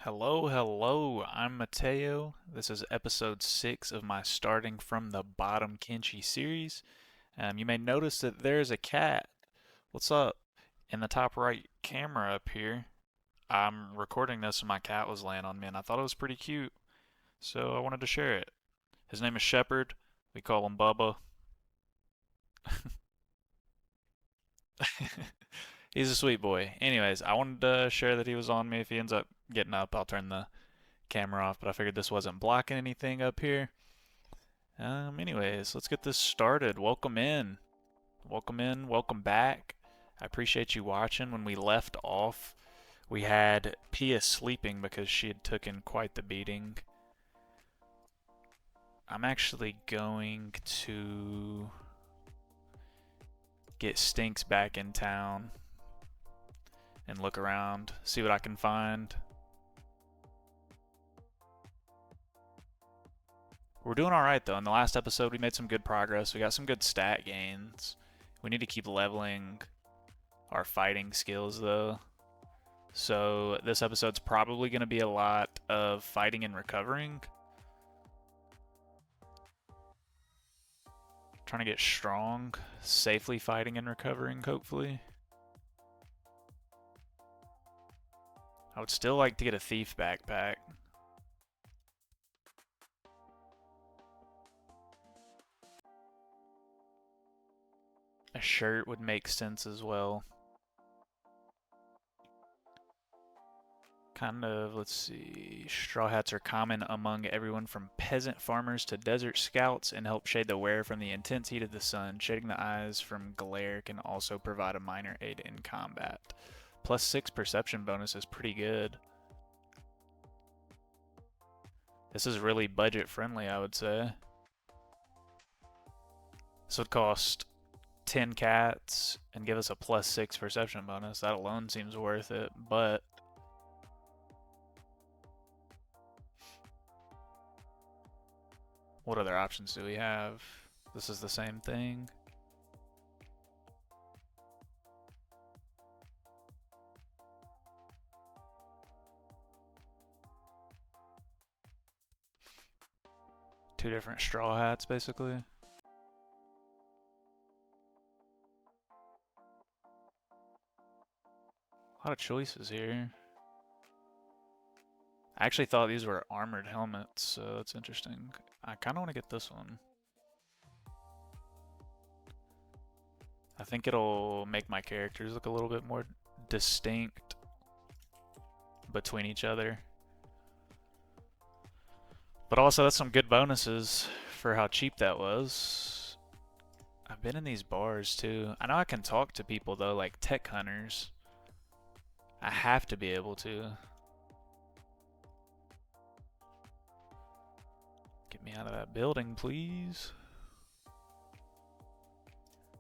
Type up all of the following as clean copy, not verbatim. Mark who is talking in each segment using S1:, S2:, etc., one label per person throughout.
S1: Hello, hello. I'm Mateo. This is episode 6 of my Starting from the Bottom Kenshi series. You may notice that there's a cat. What's up? In the top right camera up here, I'm recording this and my cat was laying on me and I thought it was pretty cute, so I wanted to share it. His name is Shepherd. We call him Bubba. He's a sweet boy. Anyways, I wanted to share that he was on me. If he ends up getting up, I'll turn the camera off, but I figured this wasn't blocking anything up here. Anyways, let's get this started. Welcome in. Welcome in. Welcome back. I appreciate you watching. When we left off, we had Pia sleeping because she had taken quite the beating. I'm actually going to get Stinks back in town and look around, see what I can find. We're doing alright though. In the last episode, we made some good progress. We got some good stat gains. We need to keep leveling our fighting skills though. So this episode's probably going to be a lot of fighting and recovering. Trying to get strong, safely fighting and recovering, hopefully. I would still like to get a thief backpack. A shirt would make sense as well. Let's see. Straw hats are common among everyone from peasant farmers to desert scouts and help shade the wearer from the intense heat of the sun. Shading the eyes from glare can also provide a minor aid in combat. +6 perception bonus is pretty good. This is really budget friendly, I would say. This would cost 10 cats and give us a +6 perception bonus. That alone seems worth it, but what other options do we have? This is the same thing. Two different straw hats, basically. A lot of choices here. I actually thought these were armored helmets, so that's interesting. I kind of want to get this one. I think it'll make my characters look a little bit more distinct between each other. But also, that's some good bonuses for how cheap that was. I've been in these bars too. I know I can talk to people though, like tech hunters. I have to be able to. Get me out of that building, please.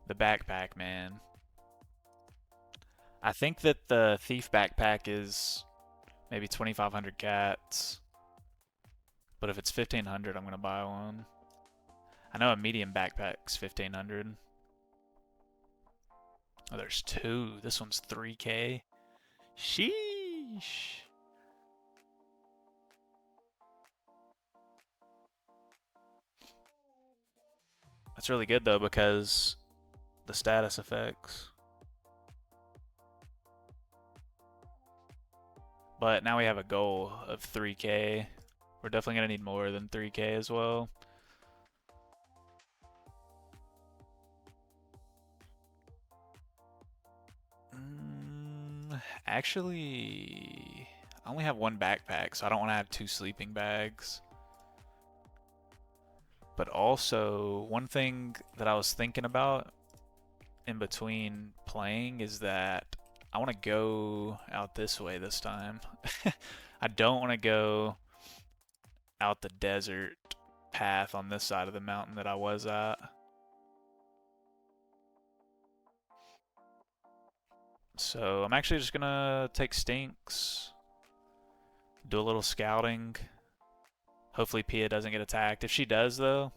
S1: The backpack, man. I think that the thief backpack is maybe 2,500 cats. But if it's 1,500, I'm going to buy one. I know a medium backpack's 1,500. Oh, there's two. This one's 3K. Sheesh. That's really good though because the status effects. But now we have a goal of 3K. We're definitely going to need more than 3K as well. Actually, I only have one backpack, so I don't want to have two sleeping bags. But also, one thing that I was thinking about in between playing is that I want to go out this way this time. I don't want to go out the desert path on this side of the mountain that I was at. So I'm actually just gonna take Stinks, do a little scouting. Hopefully Pia doesn't get attacked. If she does though,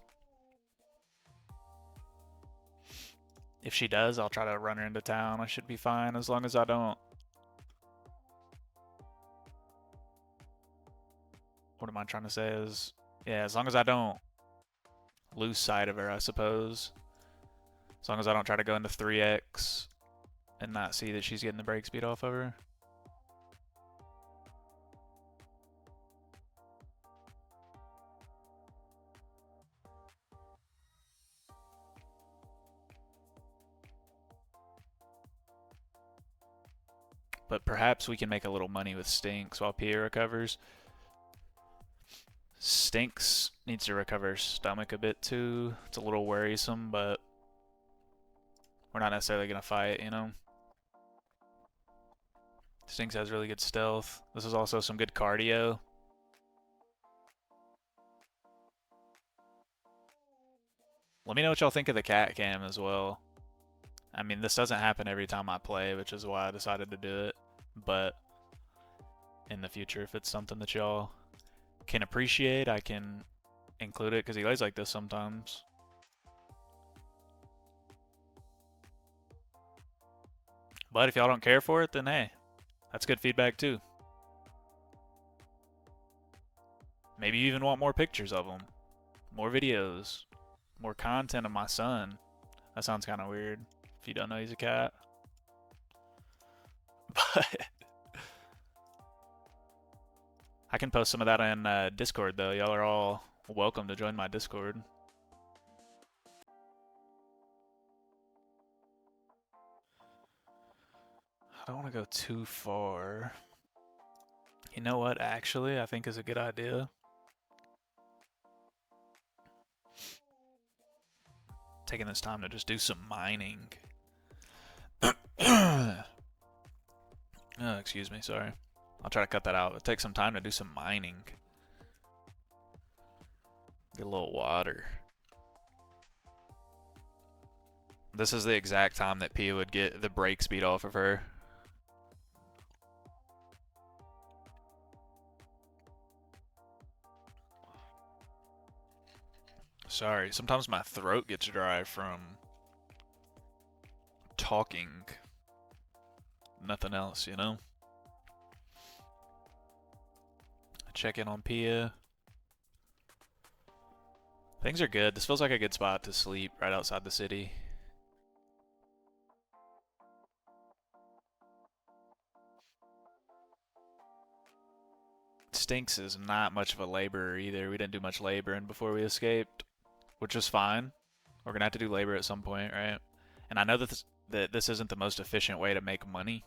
S1: I'll try to run her into town. I should be fine as long as I don't what am I trying to say is, yeah, as long as I don't lose sight of her, I suppose. As long as I don't try to go into 3x and not see that she's getting the brake speed off of her. But perhaps we can make a little money with Stinks while Pia recovers. Stinks needs to recover her stomach a bit too. It's a little worrisome, but we're not necessarily going to fight, you know? Stinks has really good stealth. This is also some good cardio. Let me know what y'all think of the cat cam as well. I mean, this doesn't happen every time I play, which is why I decided to do it. But in the future, if it's something that y'all can appreciate, I can include it because he lays like this sometimes. But if y'all don't care for it, then hey, that's good feedback too. Maybe you even want more pictures of him, more videos, more content of my son. That sounds kind of weird if you don't know he's a cat. But I can post some of that in Discord though. Y'all are all welcome to join my Discord. I don't want to go too far. You know what, actually, I think is a good idea? Taking this time to just do some mining. Oh, excuse me, sorry. I'll try to cut that out. It'll take some time to do some mining. Get a little water. This is the exact time that Pia would get the brake speed off of her. Sorry, sometimes my throat gets dry from talking. Nothing else, you know? Check in on Pia. Things are good. This feels like a good spot to sleep right outside the city. Stinks is not much of a laborer either. We didn't do much laboring before we escaped, which is fine. We're gonna have to do labor at some point, right? And I know that this isn't the most efficient way to make money.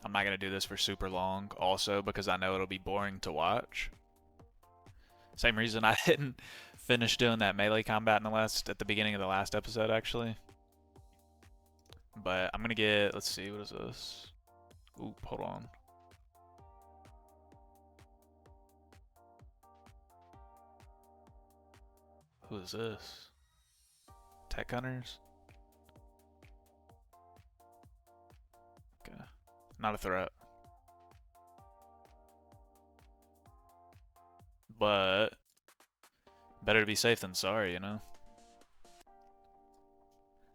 S1: I'm not gonna do this for super long, also because I know it'll be boring to watch. Same reason I didn't finish doing that melee combat at the beginning of the last episode, actually. But I'm gonna get, let's see, what is this? Oop, hold on. Who is this? Tech Hunters? Okay. Not a threat. But better to be safe than sorry, you know?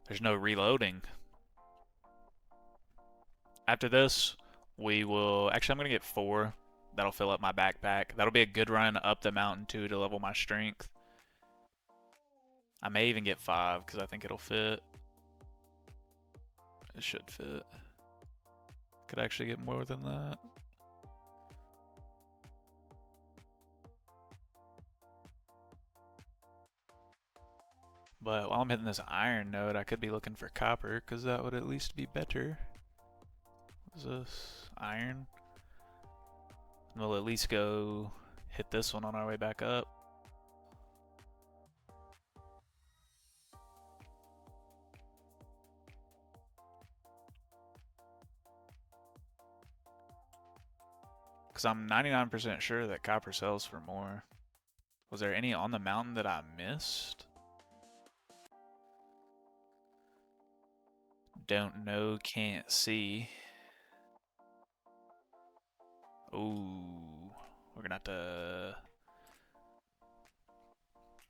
S1: There's no reloading. After this, we will... Actually, I'm going to get 4. That'll fill up my backpack. That'll be a good run up the mountain, too, to level my strength. I may even get 5, because I think it'll fit. It should fit. Could actually get more than that. But while I'm hitting this iron node, I could be looking for copper, because that would at least be better. What is this? Iron? We'll at least go hit this one on our way back up. Because I'm 99% sure that copper sells for more. Was there any on the mountain that I missed? Don't know, can't see. Ooh, we're gonna have to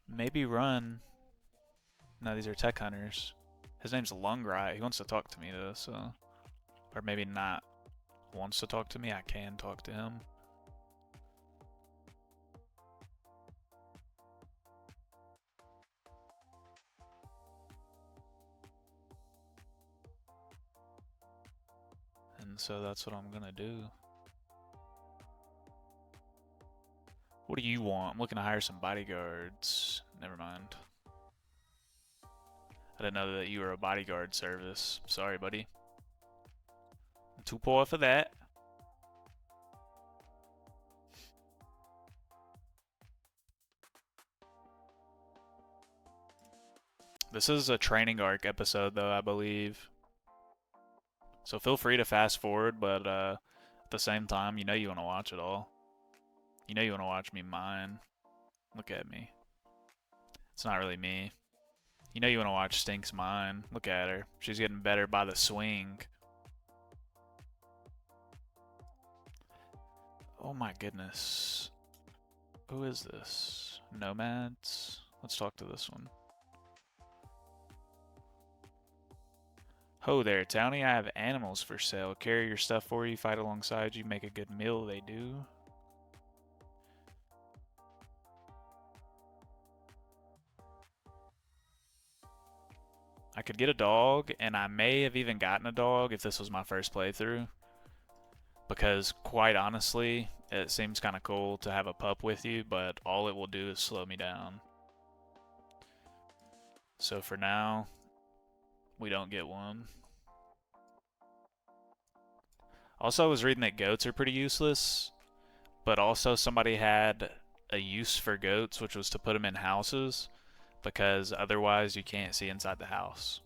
S1: maybe run. No, these are tech hunters. His name's Lungright. He wants to talk to me though, so, or maybe not wants to talk to me. I can talk to him. win, so that's what I'm gonna do. What do you want? I'm looking to hire some bodyguards. Never mind. I didn't know that you were a bodyguard service. Sorry, buddy. I'm too poor for that. This is a training arc episode, though, I believe. So feel free to fast forward, but at the same time, you know you want to watch it all. You know you want to watch me mine. Look at me. It's not really me. You know you want to watch Stink's mine. Look at her. She's getting better by the swing. Oh my goodness. Who is this? Nomads? Let's talk to this one. Ho there, Townie. I have animals for sale. Carry your stuff for you, fight alongside you, make a good meal, they do. I could get a dog, and I may have even gotten a dog if this was my first playthrough. Because, quite honestly, it seems kind of cool to have a pup with you, but all it will do is slow me down. So for now, we don't get one. Also, I was reading that goats are pretty useless, but also somebody had a use for goats, which was to put them in houses, because otherwise you can't see inside the house.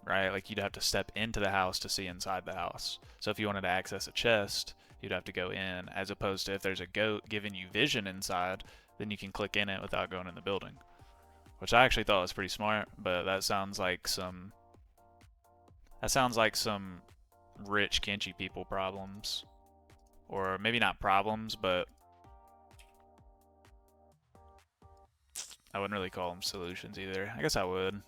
S1: Right? Like you'd have to step into the house to see inside the house. So if you wanted to access a chest, you'd have to go in, as opposed to if there's a goat giving you vision inside, then you can click in it without going in the building. Which I actually thought was pretty smart, but that sounds like some rich Kenshi people problems. Or maybe not problems, but I wouldn't really call them solutions either. I guess I would.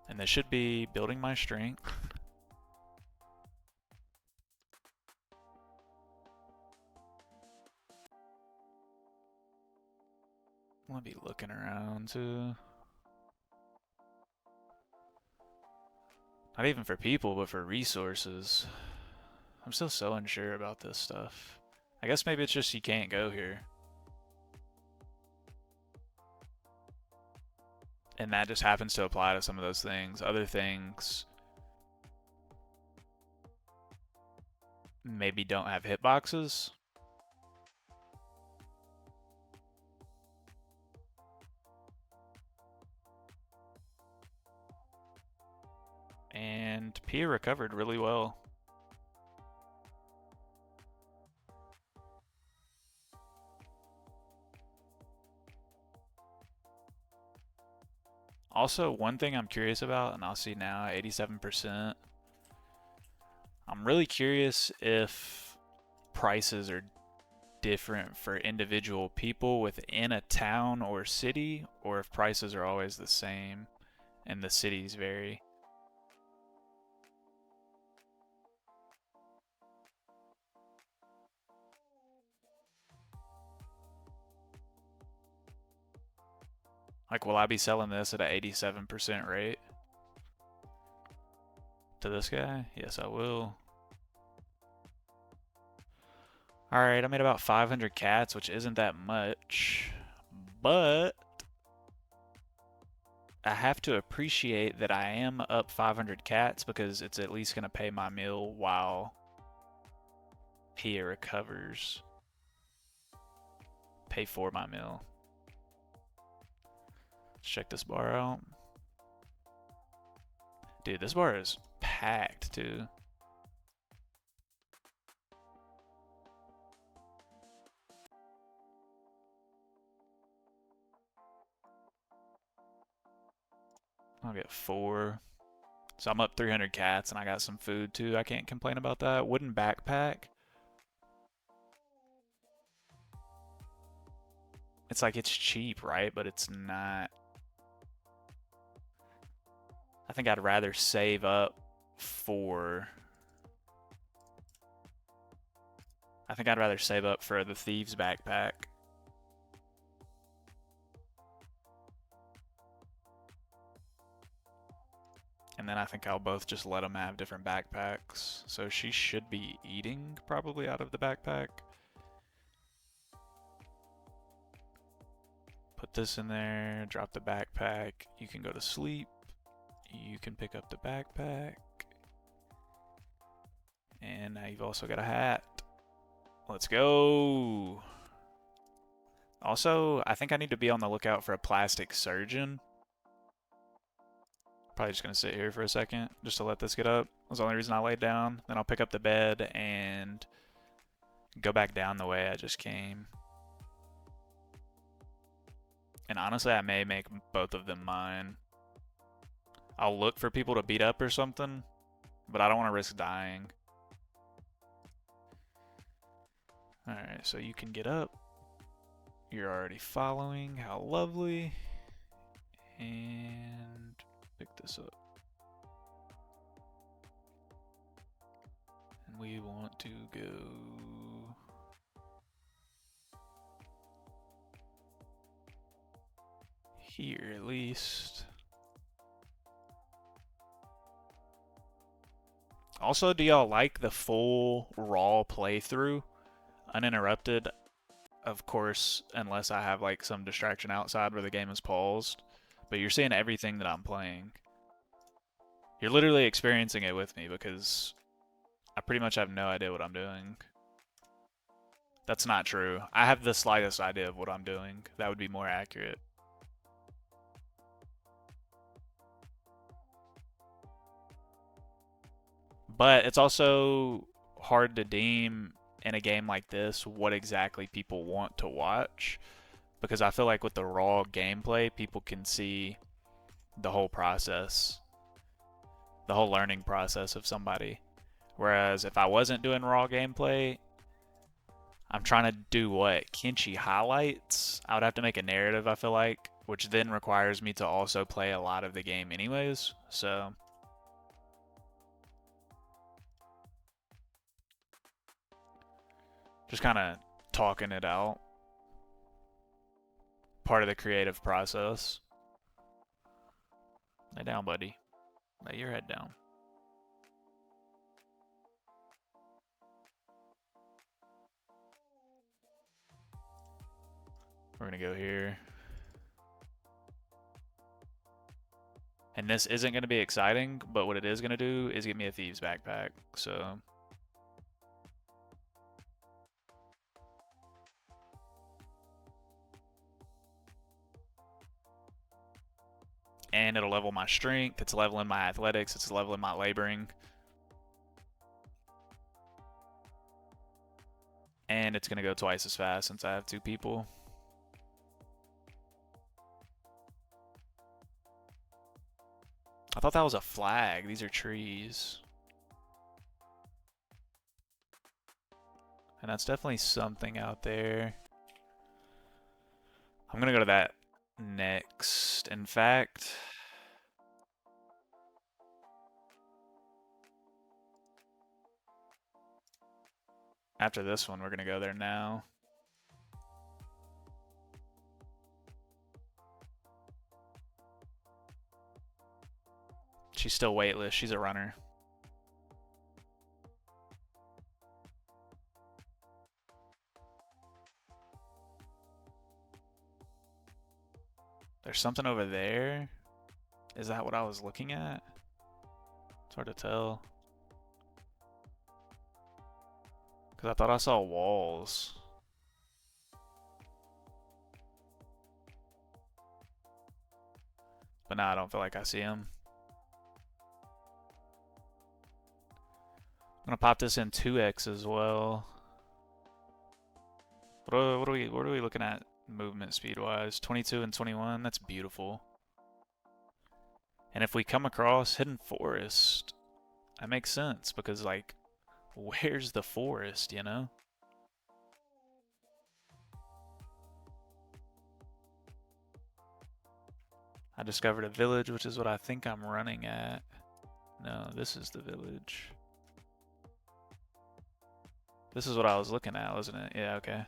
S1: And this should be building my strength. I'm gonna be looking around too. Not even for people, but for resources. I'm still so unsure about this stuff. I guess maybe it's just you can't go here. And that just happens to apply to some of those things. Other things maybe don't have hitboxes. And Pia recovered really well. Also, one thing I'm curious about, and I'll see now, 87%. I'm really curious if prices are different for individual people within a town or city, or if prices are always the same and the cities vary. Like, will I be selling this at an 87% rate to this guy? Yes, I will. Alright, I made about 500 cats, which isn't that much, but I have to appreciate that I am up 500 cats because it's at least going to pay my meal while Pia recovers. Pay for my meal. Let's check this bar out. Dude, this bar is packed too. I'll get 4. So I'm up 300 cats and I got some food too. I can't complain about that. Wooden backpack. It's like it's cheap, right? But it's not. I think I'd rather save up for. I think I'd rather save up for the thieves backpack. And then I think I'll both just let them have different backpacks. So she should be eating probably out of the backpack. Put this in there, drop the backpack. You can go to sleep. You can pick up the backpack. And now you've also got a hat. Let's go. Also, I think I need to be on the lookout for a plastic surgeon. Probably just going to sit here for a second just to let this get up. That's the only reason I laid down. Then I'll pick up the bed and go back down the way I just came. And honestly, I may make both of them mine. I'll look for people to beat up or something, but I don't want to risk dying. Alright, so you can get up. You're already following. How lovely. And pick this up. And we want to go here at least. Also, do y'all like the full raw playthrough? Uninterrupted, of course, unless I have like some distraction outside where the game is paused. But you're seeing everything that I'm playing. You're literally experiencing it with me because I pretty much have no idea what I'm doing. That's not true. I have the slightest idea of what I'm doing. That would be more accurate. But it's also hard to deem in a game like this what exactly people want to watch. Because I feel like with the raw gameplay, people can see the whole process, the whole learning process of somebody. Whereas if I wasn't doing raw gameplay, I'm trying to do what? Kenshi highlights? I would have to make a narrative, I feel like, which then requires me to also play a lot of the game anyways. So just kind of talking it out. Part of the creative process. Lay down, buddy. Lay your head down. We're going to go here. And this isn't going to be exciting, but what it is going to do is get me a thieves backpack. So and it'll level my strength, it's leveling my athletics, it's leveling my laboring. And it's going to go twice as fast since I have 2 people. I thought that was a flag. These are trees. And that's definitely something out there. I'm going to go to that next. In fact, after this one, we're going to go there now. She's still weightless. She's a runner. There's something over there. Is that what I was looking at? It's hard to tell. Because I thought I saw walls. But now I don't feel like I see them. I'm gonna pop this in 2x as well. What are we looking at movement speed wise? 22 and 21. That's beautiful. And if we come across hidden forest, that makes sense because like, where's the forest? You know. I discovered a village, which is what I think I'm running at. No, this is the village. This is what I was looking at, wasn't it? Yeah, okay.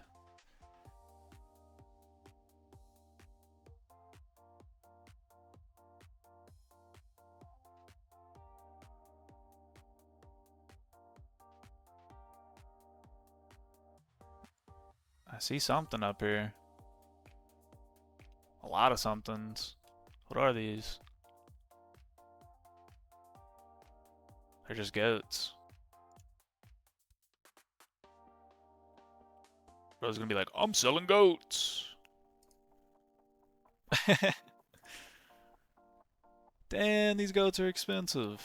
S1: I see something up here. A lot of somethings. What are these? They're just goats. Bro's gonna be like, I'm selling goats. Damn, these goats are expensive.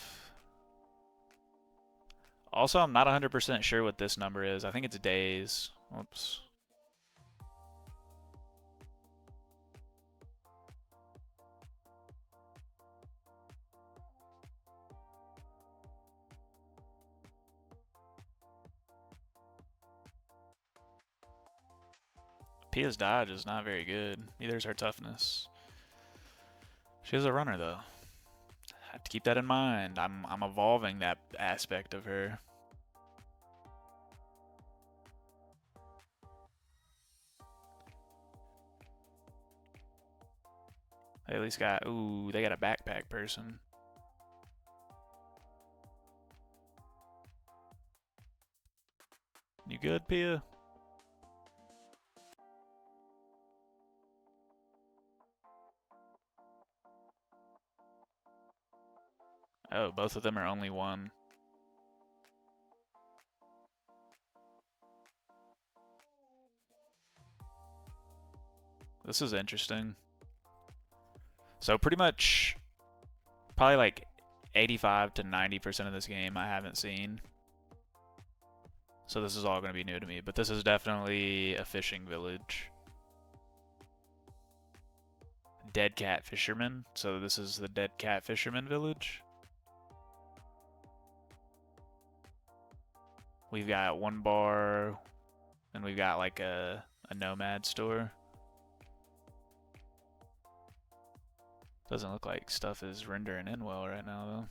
S1: Also, I'm not 100% sure what this number is. I think it's days. Oops. Pia's dodge is not very good. Neither is her toughness. She is a runner, though. Have to keep that in mind. I'm evolving that aspect of her. They at least got, ooh, they got a backpack person. You good, Pia? Oh, both of them are only one. This is interesting. So pretty much, probably like 85 to 90% of this game I haven't seen. So this is all going to be new to me, but this is definitely a fishing village. Dead cat fisherman. So this is the dead cat fisherman village. We've got one bar, and we've got like a nomad store. Doesn't look like stuff is rendering in well right now, though.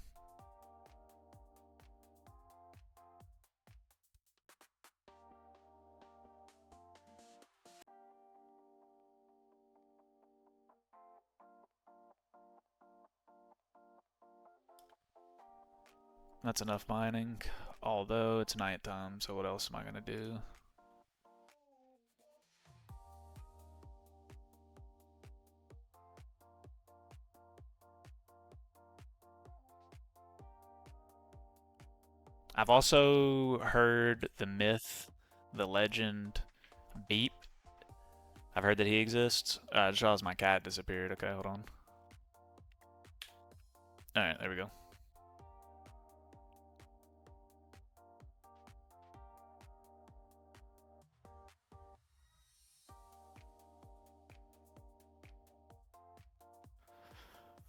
S1: That's enough mining, although it's nighttime, so what else am I gonna do? I've also heard the myth, the legend, Beep. I've heard that he exists. I just realized my cat disappeared. Okay, hold on. Alright, there we go.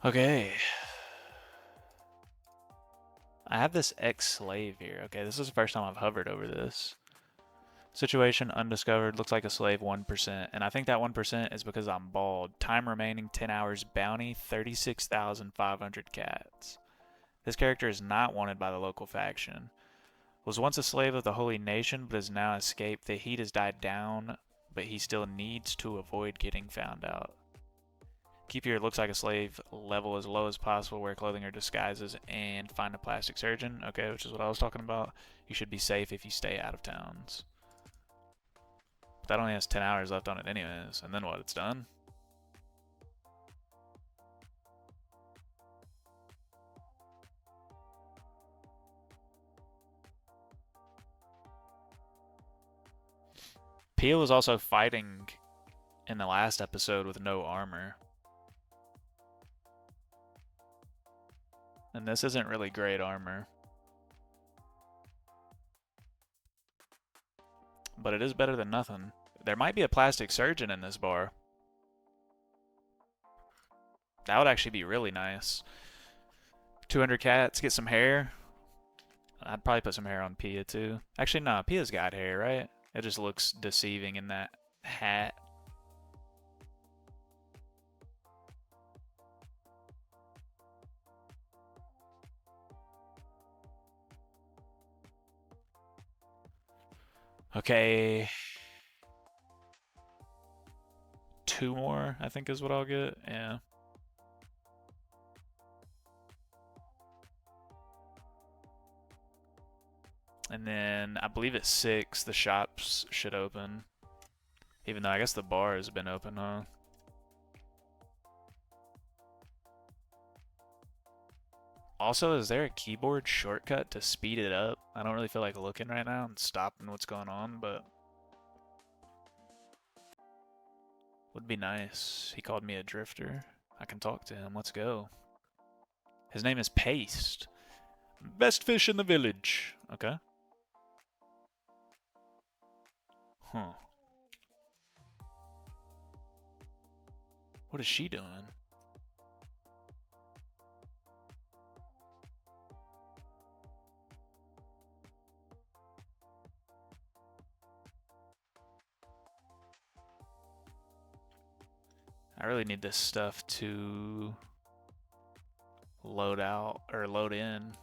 S1: Okay. I have this ex-slave here. Okay, this is the first time I've hovered over this. Situation undiscovered, looks like a slave 1%. And I think that 1% is because I'm bald. Time remaining 10 hours, bounty 36,500 cats. This character is not wanted by the local faction. Was once a slave of the Holy Nation, but has now escaped. The heat has died down, but he still needs to avoid getting found out. Keep your looks like a slave level as low as possible, wear clothing or disguises, and find a plastic surgeon. Okay, which is what I was talking about. You should be safe if you stay out of towns. But that only has 10 hours left on it anyways. And then what? It's done? Pia was also fighting in the last episode with no armor. And this isn't really great armor. But it is better than nothing. There might be a plastic surgeon in this bar. That would actually be really nice. 200 cats, get some hair. I'd probably put some hair on Pia too. Actually, no, Pia's got hair, right? It just looks deceiving in that hat. Okay. 2 more, I think is what I'll get. Yeah. And then I believe at 6 the shops should open. Even though I guess the bar has been open, huh? Also, is there a keyboard shortcut to speed it up? I don't really feel like looking right now and stopping what's going on, but would be nice. He called me a drifter. I can talk to him. Let's go. His name is Paste. Best fish in the village. Okay. Huh. What is she doing? I really need this stuff to load out, or load in,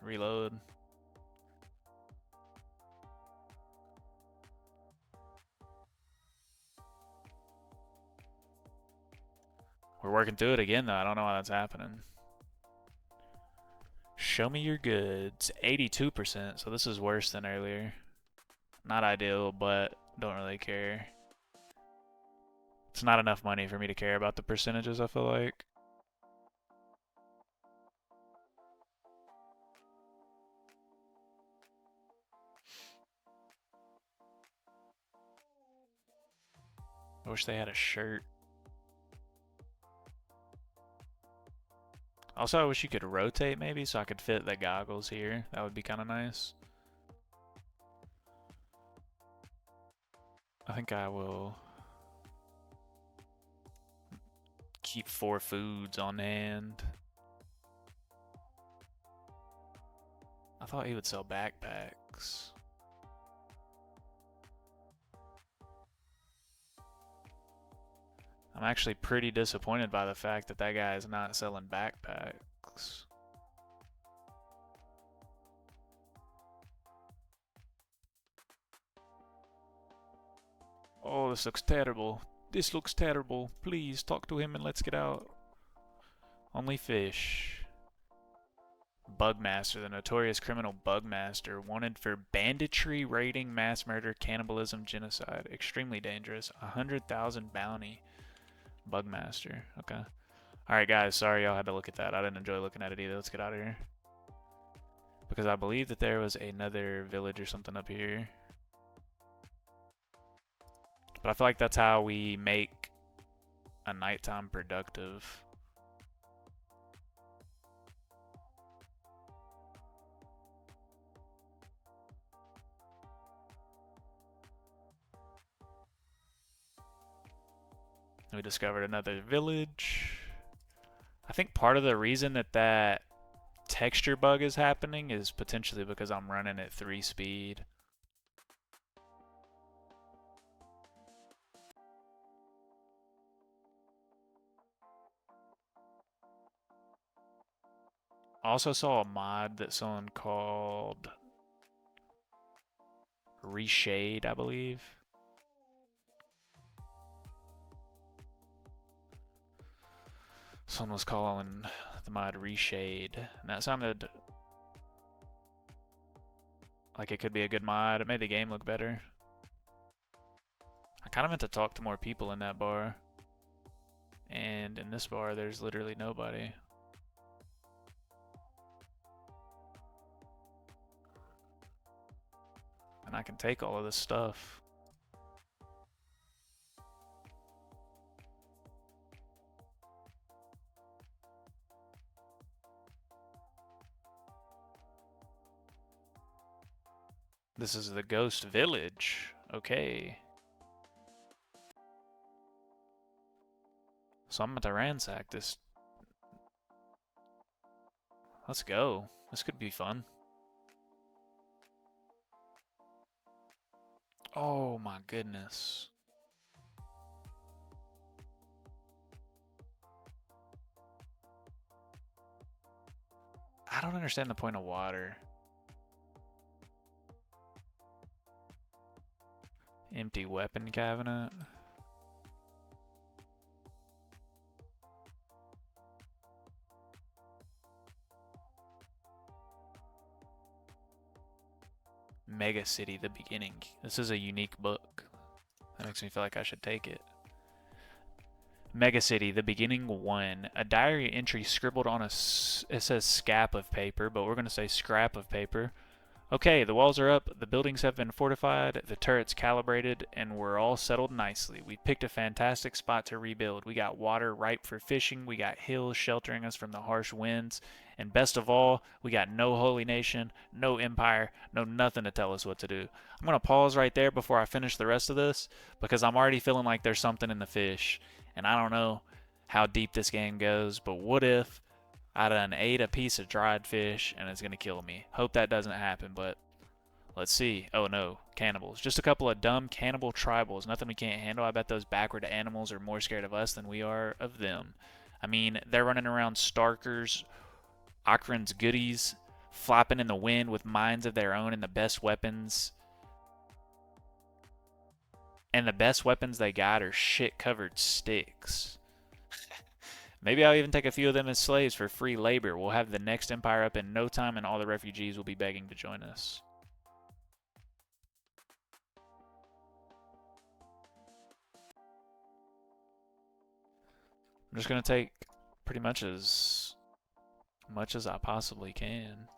S1: reload. We're working through it again, though. I don't know why that's happening. Show me your goods. 82%, so this is worse than earlier. Not ideal, but don't really care. It's not enough money for me to care about the percentages, I feel like. I wish they had a shirt. Also, I wish you could rotate maybe so I could fit the goggles here. That would be kind of nice. I think I will keep 4 foods on hand. I thought he would sell backpacks. I'm actually pretty disappointed by the fact that that guy is not selling backpacks. Oh, this looks terrible. This looks terrible. Please talk to him and let's get out. Only fish. Bugmaster, the notorious criminal Bugmaster, wanted for banditry, raiding, mass murder, cannibalism, genocide. Extremely dangerous. 100,000 bounty. Bugmaster. Okay. Alright, guys. Sorry y'all had to look at that. I didn't enjoy looking at it either. Let's get out of here. Because I believe that there was another village or something up here. But I feel like that's how we make a nighttime productive. We discovered another village. I think part of the reason that that texture bug is happening is potentially because I'm running at 3 speed. Also saw a mod that someone called Reshade, I believe. Someone was calling the mod Reshade, and that sounded like it could be a good mod. It made the game look better. I kind of meant to talk to more people in that bar. And in this bar, there's literally nobody. And I can take all of this stuff. This is the Ghost Village. Okay. So I'm going to ransack this. Let's go. This could be fun. Oh my goodness. I don't understand the point of water. Empty weapon cabinet. Mega City, the beginning. This is a unique book. makes me feel like I should take it. Mega City, the beginning 1. A diary entry scribbled on it says scrap of paper, but we're going to say scrap of paper. Okay, the walls are up, the buildings have been fortified, the turrets calibrated, and we're all settled nicely. We picked a fantastic spot to rebuild. We got water ripe for fishing, we got hills sheltering us from the harsh winds, and best of all, we got no holy nation, no empire, no nothing to tell us what to do. I'm going to pause right there before I finish the rest of this, because I'm already feeling like there's something in the fish, and I don't know how deep this game goes, but what if I done ate a piece of dried fish and it's gonna kill me? Hope that doesn't happen, but let's see. Oh no, cannibals. Just a couple of dumb cannibal tribals. Nothing we can't handle. I bet those backward animals are more scared of us than we are of them. I mean, they're running around Starkers, Akron's goodies, flapping in the wind with minds of their own and the best weapons. And the best weapons they got are shit-covered sticks. Maybe I'll even take a few of them as slaves for free labor. We'll have the next empire up in no time, and all the refugees will be begging to join us. I'm just going to take pretty much as much as I possibly can.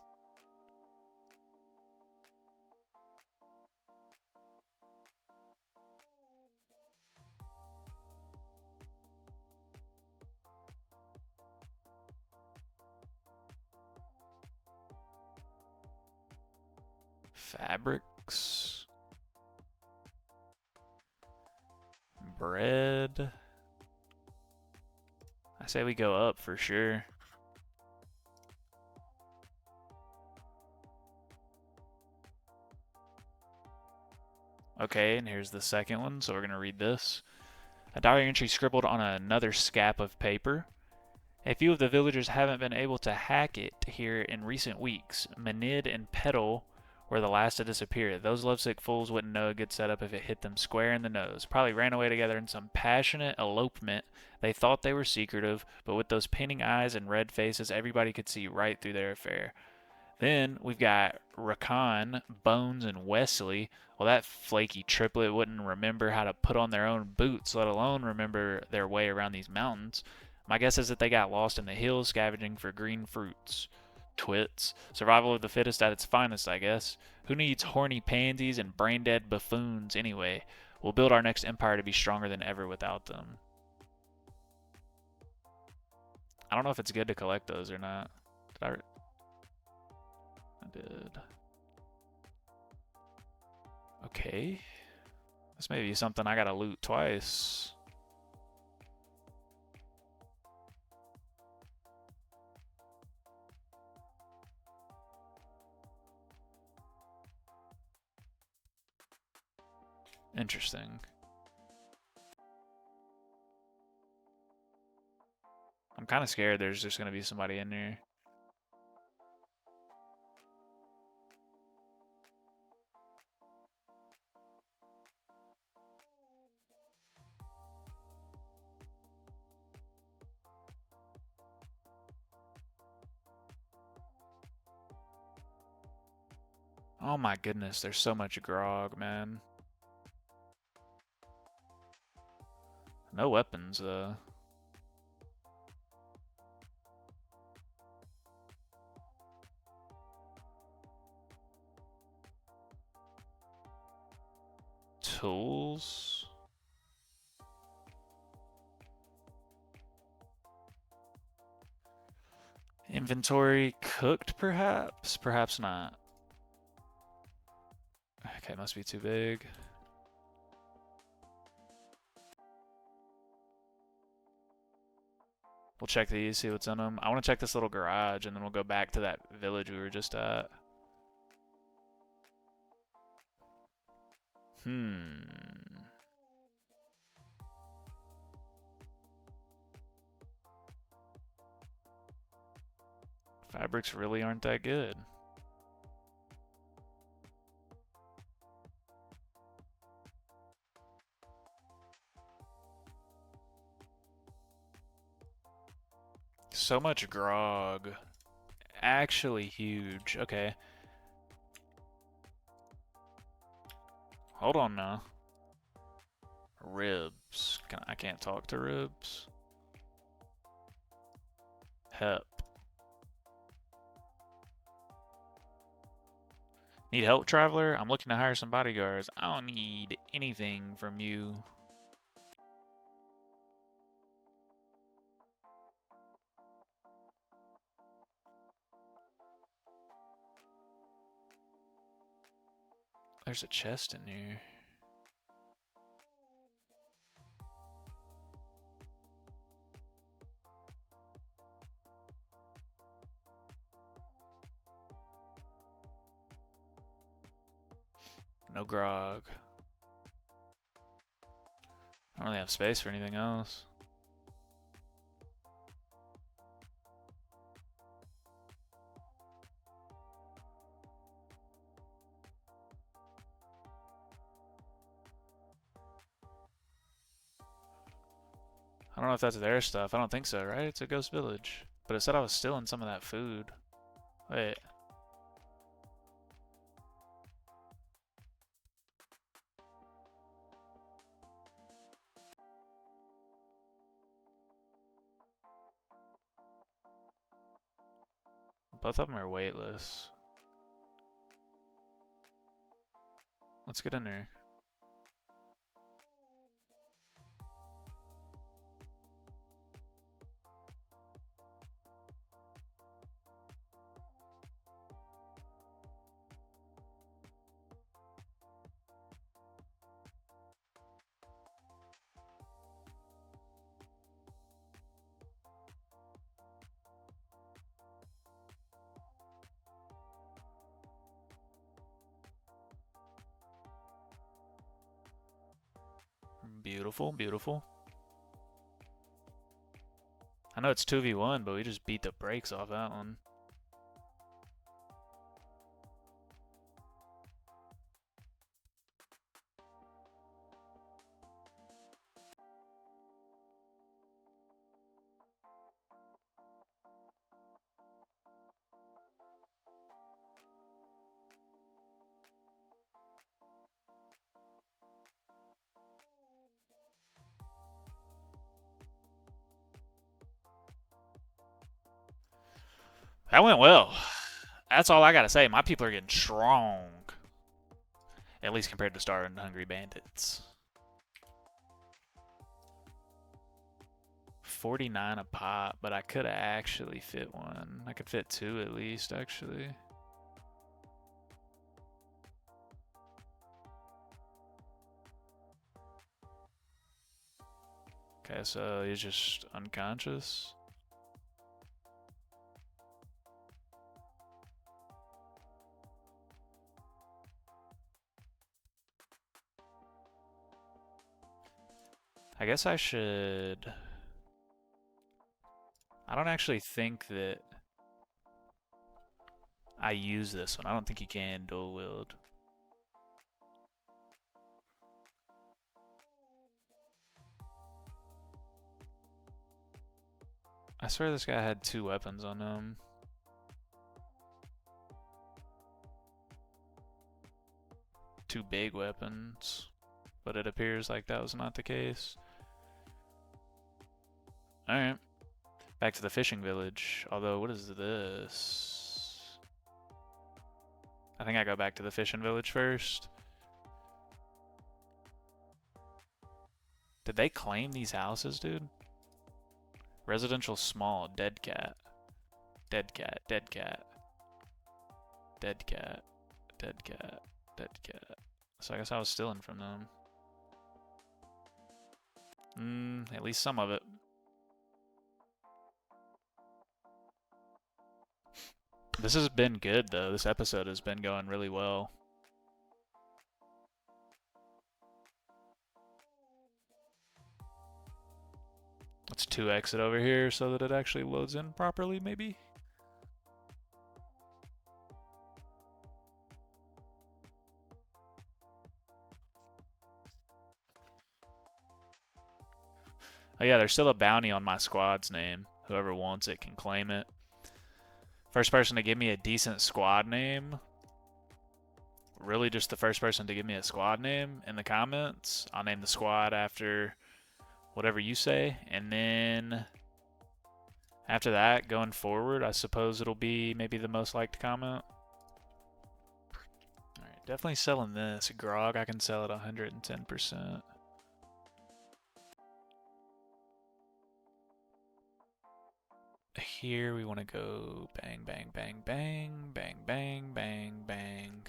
S1: Fabrics. Bread. I say we go up for sure. Okay, and here's the second one, so we're going to read this. A diary entry scribbled on another scrap of paper. A few of the villagers haven't been able to hack it here in recent weeks. Manid and Petal were the last to disappear. Those lovesick fools wouldn't know a good setup if it hit them square in the nose. Probably ran away together in some passionate elopement. They thought they were secretive, but with those pinning eyes and red faces, everybody could see right through their affair. Then we've got Rakan, Bones, and Wesley. Well, that flaky triplet wouldn't remember how to put on their own boots, let alone remember their way around these mountains. My guess is that they got lost in the hills scavenging for green fruits. Twits. Survival of the fittest at its finest, I guess. Who needs horny pansies and brain-dead buffoons anyway? We'll build our next empire to be stronger than ever without them. I don't know if it's good to collect those or not. I did. Okay. This may be something I gotta loot twice. Interesting. I'm kind of scared there's just gonna be somebody in there. Oh my goodness, there's so much grog, man. No weapons, Tools. Inventory cooked, perhaps? Perhaps not. Okay, must be too big. We'll check these, see what's in them. I want to check this little garage, and then we'll go back to that village we were just at. Fabrics really aren't that good. So much grog. Actually huge. Okay. Hold on now. Ribs. I can't talk to ribs. Help. Need help, traveler? I'm looking to hire some bodyguards. I don't need anything from you. There's a chest in here. No grog. I don't really have space for anything else. I don't know if that's their stuff. I don't think so, right? It's a ghost village. But it said I was stealing some of that food. Wait. Both of them are weightless. Let's get in there. Beautiful, beautiful. I know it's 2v1, but we just beat the brakes off that one. That went well. That's all I gotta say. My people are getting strong. At least compared to Star and Hungry Bandits. 49 a pop, but I could have actually fit one. I could fit two at least, actually. Okay, so he's just unconscious. I guess I should... I don't actually think that I use this one. I don't think you can dual wield. I swear this guy had two weapons on him. Two big weapons. But it appears like that was not the case. Alright. Back to the fishing village. Although, what is this? I think I go back to the fishing village first. Did they claim these houses, dude? Residential small, dead cat. Dead cat, dead cat. Dead cat, dead cat, dead cat. So I guess I was stealing from them. At least some of it. This has been good, though. This episode has been going really well. Let's 2x it over here so that it actually loads in properly, maybe? Oh yeah, there's still a bounty on my squad's name. Whoever wants it can claim it. First person to give me a decent squad name really just the first person to give me a squad name in the comments. I'll name the squad after whatever you say, and then after that, going forward, I suppose it'll be maybe the most liked comment. Alright, definitely selling this. Grog, I can sell at 110%. Here we want to go bang, bang, bang, bang, bang, bang, bang, bang.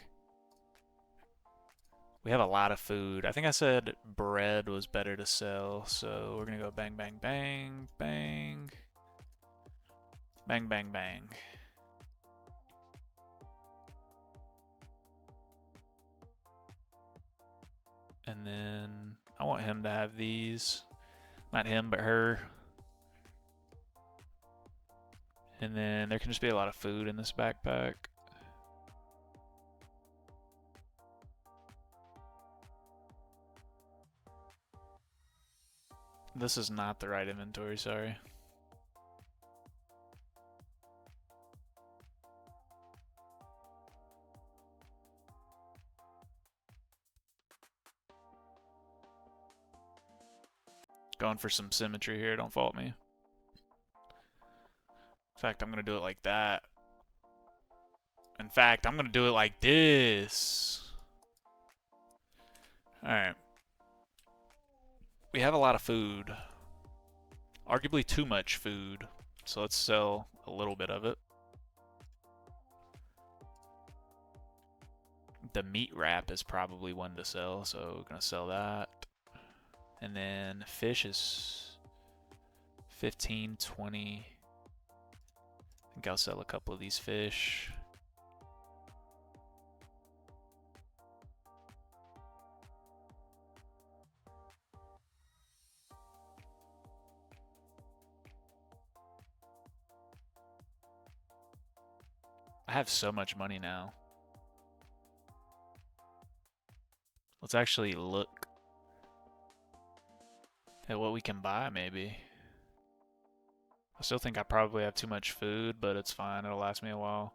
S1: We have a lot of food. I think I said bread was better to sell, so we're going to go bang, bang, bang, bang, bang, bang, bang. And then I want him to have these. Not him, but her. And then there can just be a lot of food in this backpack. This is not the right inventory, sorry. Going for some symmetry here, don't fault me. In fact, I'm going to do it like that. In fact, I'm going to do it like this. Alright. We have a lot of food. Arguably too much food. So let's sell a little bit of it. The meat wrap is probably one to sell, so we're going to sell that. And then fish is 15, 20. I think I'll sell a couple of these fish. I have so much money now. Let's actually look at what we can buy, maybe. I still think I probably have too much food, but it's fine. It'll last me a while.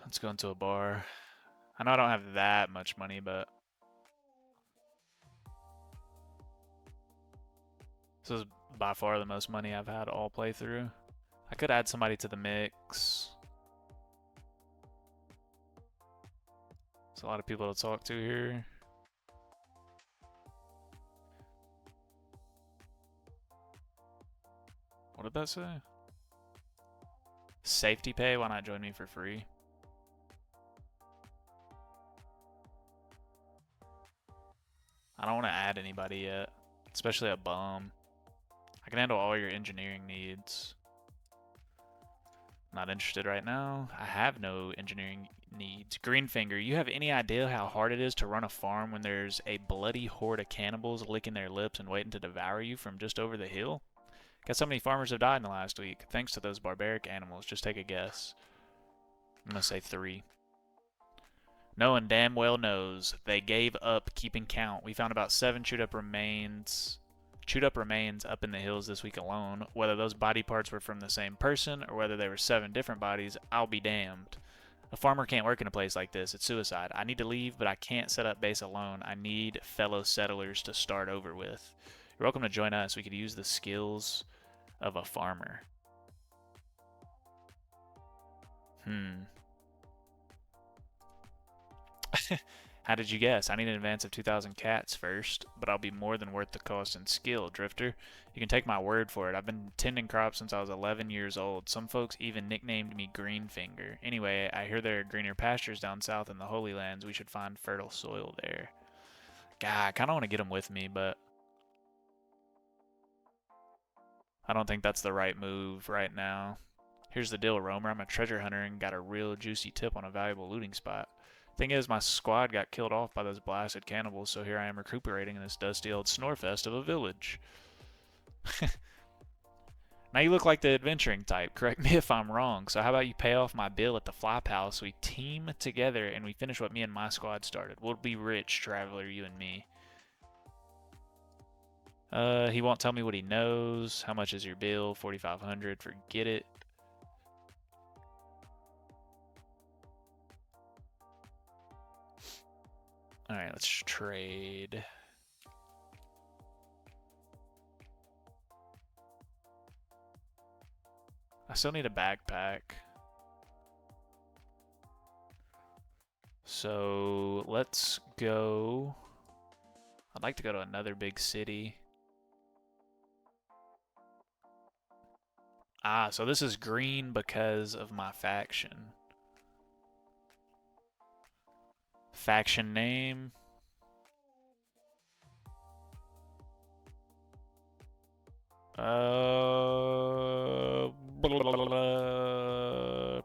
S1: Let's go into a bar. I know I don't have that much money, but this is by far the most money I've had all playthrough. I could add somebody to the mix. There's a lot of people to talk to here. What did that say? Safety pay? Why not join me for free? I don't want to add anybody yet, especially a bum. I can handle all your engineering needs. Not interested right now. I have no engineering needs. Greenfinger, you have any idea how hard it is to run a farm when there's a bloody horde of cannibals licking their lips and waiting to devour you from just over the hill? Guess how many farmers have died in the last week, thanks to those barbaric animals. Just take a guess. I'm gonna say 3. No one damn well knows. They gave up keeping count. We found about 7 chewed up remains up in the hills this week alone. Whether those body parts were from the same person or whether they were 7 different bodies, I'll be damned. A farmer can't work in a place like this. It's suicide. I need to leave, but I can't set up base alone. I need fellow settlers to start over with. You're welcome to join us. We could use the skills of a farmer. How did you guess? I need an advance of 2,000 cats first, but I'll be more than worth the cost in skill, Drifter. You can take my word for it. I've been tending crops since I was 11 years old. Some folks even nicknamed me Greenfinger. Anyway, I hear there are greener pastures down south in the Holy Lands. We should find fertile soil there. God, I kind of want to get them with me, but I don't think that's the right move right now. Here's the deal, Romer. I'm a treasure hunter and got a real juicy tip on a valuable looting spot. Thing is, my squad got killed off by those blasted cannibals, so here I am recuperating in this dusty old snorefest of a village. Now you look like the adventuring type. Correct me if I'm wrong. So how about you pay off my bill at the Flophouse? We team together and we finish what me and my squad started. We'll be rich, traveler, you and me. He won't tell me what he knows. How much is your bill? 4,500. Forget it. Alright, let's trade. I still need a backpack. So let's go. I'd like to go to another big city. Ah, so this is green because of my faction. Faction name. Blah, blah, blah.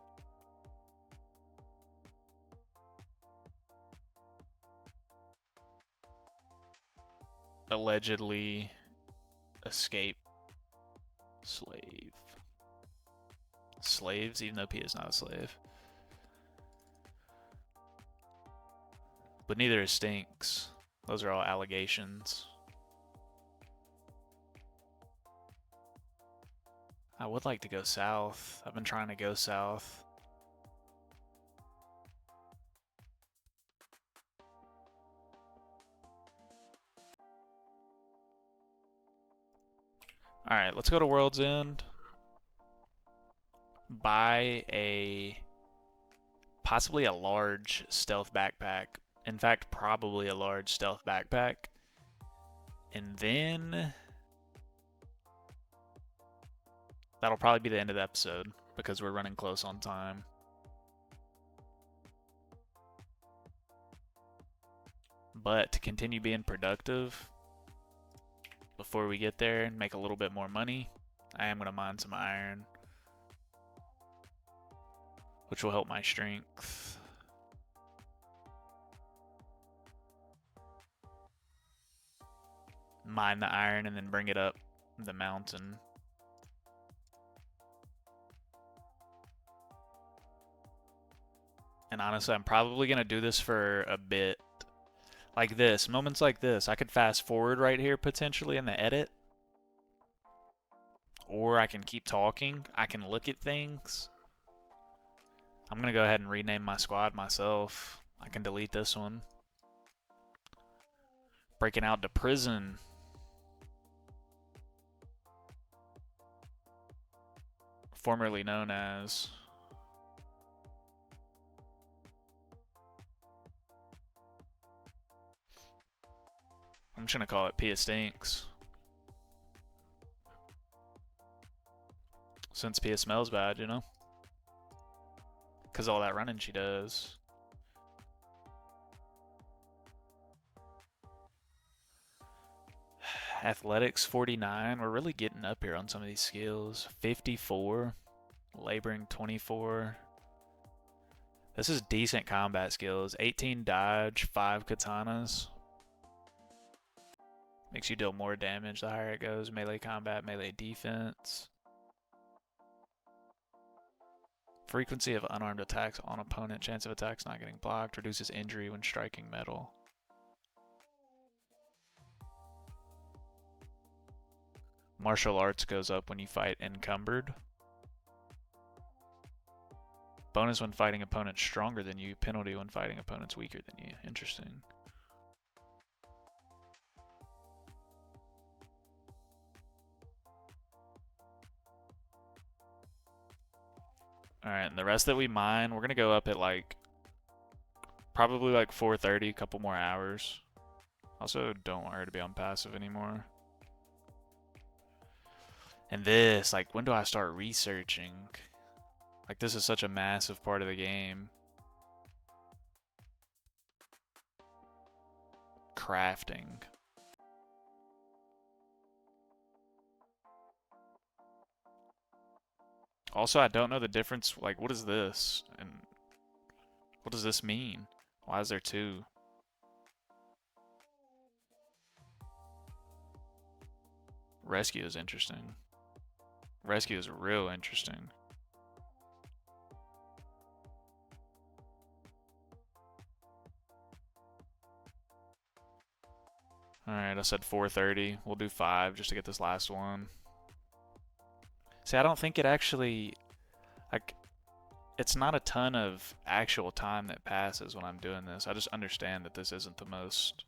S1: Allegedly escape slave. Slaves, even though P is not a slave. But neither is Stinks. Those are all allegations. I would like to go south. I've been trying to go south. Alright, let's go to World's End. Buy possibly a large stealth backpack. In fact, probably a large stealth backpack. And then that'll probably be the end of the episode because we're running close on time. But to continue being productive before we get there and make a little bit more money, I am going to mine some iron, which will help my strength. Mine the iron and then bring it up the mountain. And honestly, I'm probably going to do this for a bit. Like this, moments like this. I could fast forward right here potentially in the edit. Or I can keep talking. I can look at things. I'm going to go ahead and rename my squad myself. I can delete this one. Breaking out to prison. Formerly known as... I'm just going to call it Pia Stinks. Since Pia smells bad, you know? Because all that running she does. Athletics 49. We're really getting up here on some of these skills. 54. Laboring 24. This is decent combat skills. 18 dodge, 5 katanas. Makes you deal more damage the higher it goes. Melee combat, melee defense. Frequency of unarmed attacks on opponent. Chance of attacks not getting blocked. Reduces injury when striking metal. Martial arts goes up when you fight encumbered. Bonus when fighting opponents stronger than you. Penalty when fighting opponents weaker than you. Interesting. Alright, and the rest that we mine, we're going to go up at like, probably like 4:30, a couple more hours. Also, don't want her to be on passive anymore. And this, like, when do I start researching? Like, this is such a massive part of the game. Crafting. Also, I don't know the difference. Like, what is this? And what does this mean? Why is there two? Rescue is interesting. Rescue is real interesting. Alright, I said 4:30. We'll do 5 just to get this last one. See, I don't think it actually... Like, it's not a ton of actual time that passes when I'm doing this. I just understand that this isn't the most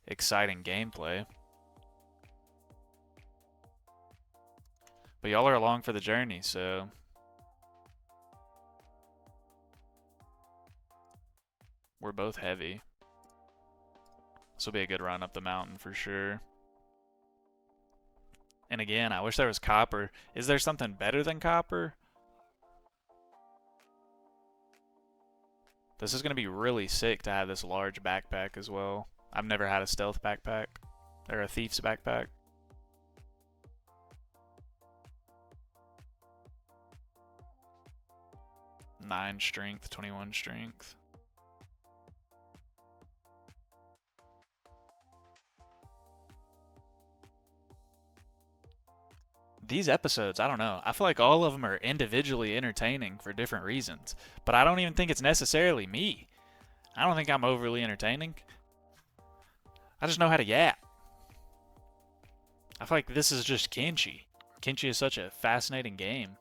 S1: exciting gameplay. But y'all are along for the journey, so we're both heavy. This will be a good run up the mountain for sure. And again, I wish there was copper. Is there something better than copper? This is going to be really sick to have this large backpack as well. I've never had a stealth backpack. Or a thief's backpack. 9 strength, 21 strength. These episodes, I don't know. I feel like all of them are individually entertaining for different reasons. But I don't even think it's necessarily me. I don't think I'm overly entertaining. I just know how to yap. I feel like this is just Kenshi. Kenshi is such a fascinating game.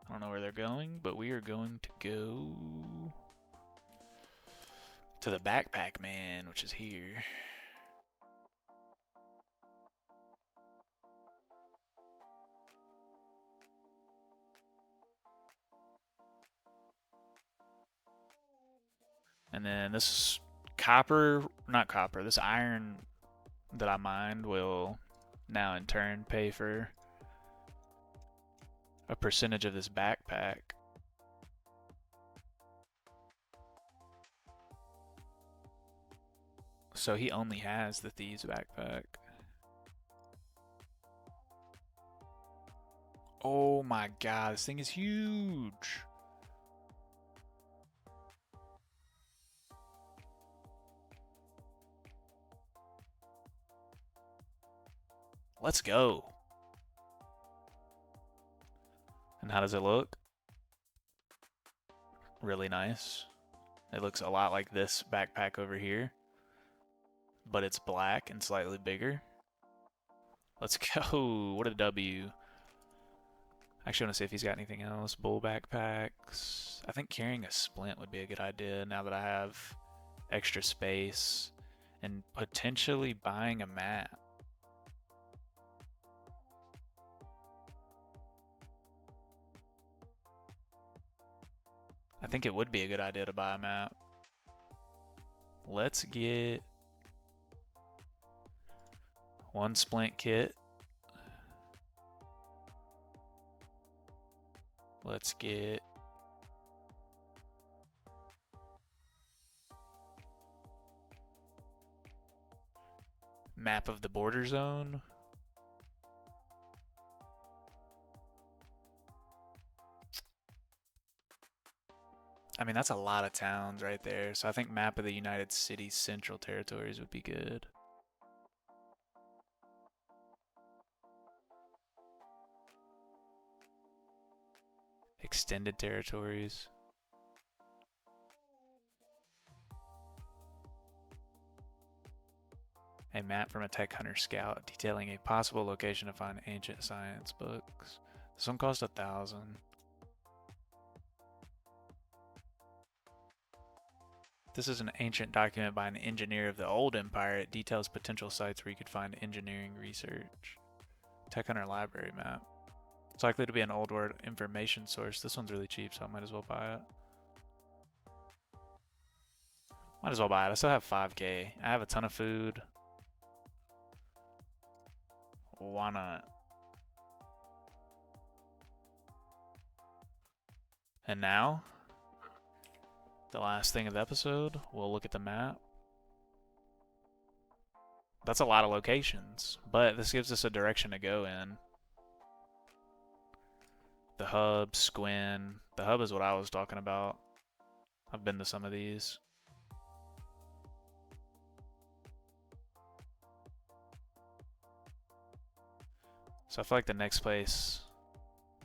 S1: I don't know where they're going, but we are going to go to the backpack man, which is here. And then this copper, not copper, this iron that I mined will now in turn pay for a percentage of this backpack. So he only has the thieves backpack. Oh my god, this thing is huge. Let's go. And how does it look? Really nice. It looks a lot like this backpack over here, but it's black and slightly bigger. Let's go. What a W. Actually, I want to see if he's got anything else. Bull backpacks. I think carrying a splint would be a good idea now that I have extra space, and potentially buying a map. I think it would be a good idea to buy a map. Let's get 1 splint kit. Let's get map of the border zone. I mean, that's a lot of towns right there. So I think map of the United States Central Territories would be good. Extended territories. A map from a tech hunter scout detailing a possible location to find ancient science books. This one cost 1,000. This is an ancient document by an engineer of the old empire. It details potential sites where you could find engineering research. Tech hunter library map. It's likely to be an old world information source. This one's really cheap, so I might as well buy it. Might as well buy it. I still have 5K. I have a ton of food. Why not? And now, the last thing of the episode, we'll look at the map. That's a lot of locations, but this gives us a direction to go in. The hub, Squin. The hub is what I was talking about. I've been to some of these. So I feel like the next place,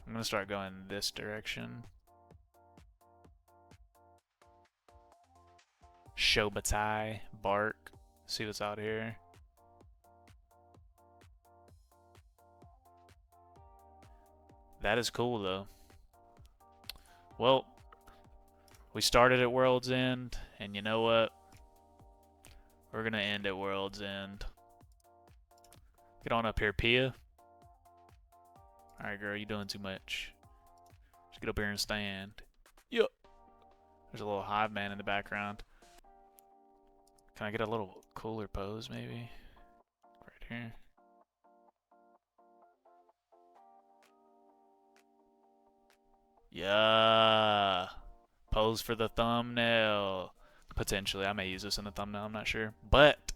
S1: I'm going to start going this direction. Shobatai, Bark, see what's out here. That is cool though. Well, we started at World's End, and you know what? We're gonna end at World's End. Get on up here, Pia. Alright, girl, you doing too much. Just get up here and stand. Yup. There's a little hive man in the background. Can I get a little cooler pose, maybe? Right here. Yeah. Pose for the thumbnail. Potentially, I may use this in the thumbnail, I'm not sure. But,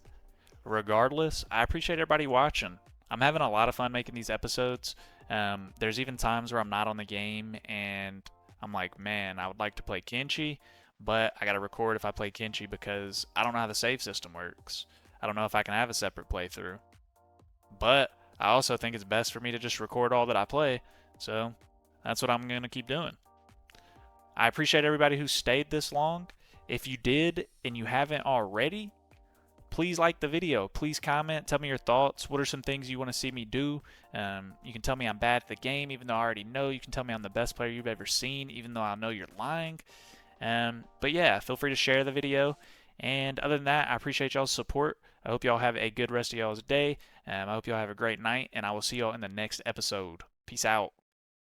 S1: regardless, I appreciate everybody watching. I'm having a lot of fun making these episodes. There's even times where I'm not on the game and I'm like, man, I would like to play Kenshi, but I gotta record if I play Kenshi because I don't know how the save system works. I don't know if I can have a separate playthrough. But I also think it's best for me to just record all that I play, so that's what I'm gonna keep doing. I appreciate everybody who stayed this long. If you did and you haven't already, please like the video. Please comment. Tell me your thoughts. What are some things you want to see me do? You can tell me I'm bad at the game, even though I already know. You can tell me I'm the best player you've ever seen, even though I know you're lying. But yeah, feel free to share the video. And other than that, I appreciate y'all's support. I hope y'all have a good rest of y'all's day. I hope y'all have a great night, and I will see y'all in the next episode. Peace out.